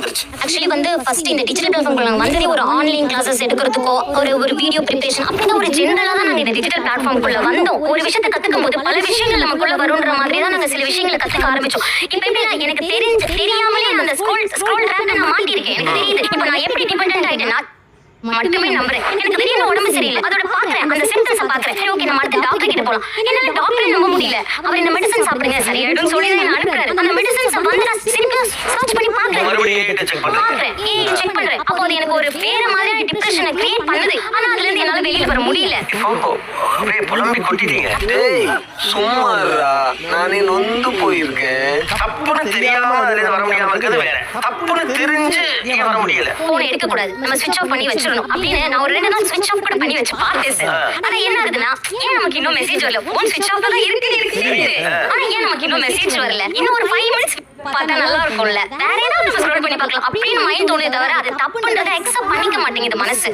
வந்துருச்சு. ஆக்சுவலி வந்து ஃபர்ஸ்ட் இந்த டிஜிட்டல் பிளாட்ஃபார்ம்ல நாங்க வந்ததே ஒரு ஆன்லைன் கிளாஸஸ் எடுக்கிறதுக்கோ ஒரு வீடியோ ப்ரிப்பரேஷன் அப்படின்னா ஒரு ஜெனரலா தான் நாங்க இந்த டிஜிட்டல் பிளாட்ஃபார்ம்குள்ள வந்தோம். ஒரு விஷயத்தை கத்துக்கும் போது பல விஷயங்கள் நமக்குள்ள வரும்ன்ற மாதிரி தான் நாங்க சில விஷயங்களை கத்துக்க ஆரம்பிச்சோம். இப்போ எப்படின்னா எனக்கு தெரியாமலே அந்த ஸ்க்ரோல் ட்ராப்ல நான் மாட்டிருக்கேன். எனக்கு தெரியுது இப்போ நான் எப்படி டிபெண்டன்ட் ஆயிட்டேன். மட்டுமே நம்புறேன். எனக்கு திடீர்னு உடம்பு சரியில்லை, அதோட பாக்குறேன், அந்த சிம்டம்ஸை பாக்குறேன். சரி ஓகே நம்ம அடுத்த டாக்டர் கிட்ட போலாம். என்னால டாக்டரே நம்ப முடியல. அவர் இந்த மெடிசன் சாப்பிடுங்க சரியாயிடும் சொல்லி தான் அனுப்புறாரு. அந்த மெடிசன்ஸ் வந்து நான் சிம்பிளா சர்ச் பண்ணி பாக்குறேன். செக் பண்றேன். அப்போ அது எனக்கு ஒரு வேற மாதிரியான டிப்ரெஷனை கிரியேட் பண்ணுது. ஆனா அதுல இருந்து என்னால வெளியில வர முடியல. அப்படியே புலம்பி கொட்டிட்டீங்க. டேய் சும்மாடா, நானே நொந்து போயிருக்கேன். தப்புன்னு தெரியாம அதுல வர முடியாம இருக்கிறது வேற. தப்புன்னு தெரிஞ்சு நீங்க வர முடியல. போன் எடுக்க கூடாது, நம்ம ஸ்விட்ச் ஆஃப் பண்ணி வச்சிரணும் அப்படின்னு நான் ஒரு 2 நாள் ஸ்விட்ச் ஆஃப் கூட பண்ணி வச்சு பார்த்தேன் சார். ஆனா என்ன ஆகுதுன்னா ஏன் நமக்கு இன்னும் மெசேஜ் வரல? போன் ஸ்விட்ச் ஆஃப் தான் இருக்கு. ஆனா ஏன் நமக்கு இன்னும் மெசேஜ் வரல? இன்னும் ஒரு 5 மினிட்ஸ் பார்த்தா நல்லா இருக்கும்ல, வேற ஏதாவது நம்ம ஸ்க்ரோல் பண்ணி பார்க்கலாம் அப்படின்னு மைண்ட் தோணுதே தவிர அது தப்புன்றதை அக்செப்ட் பண்ணிக்க மாட்டேங்குது மனசு.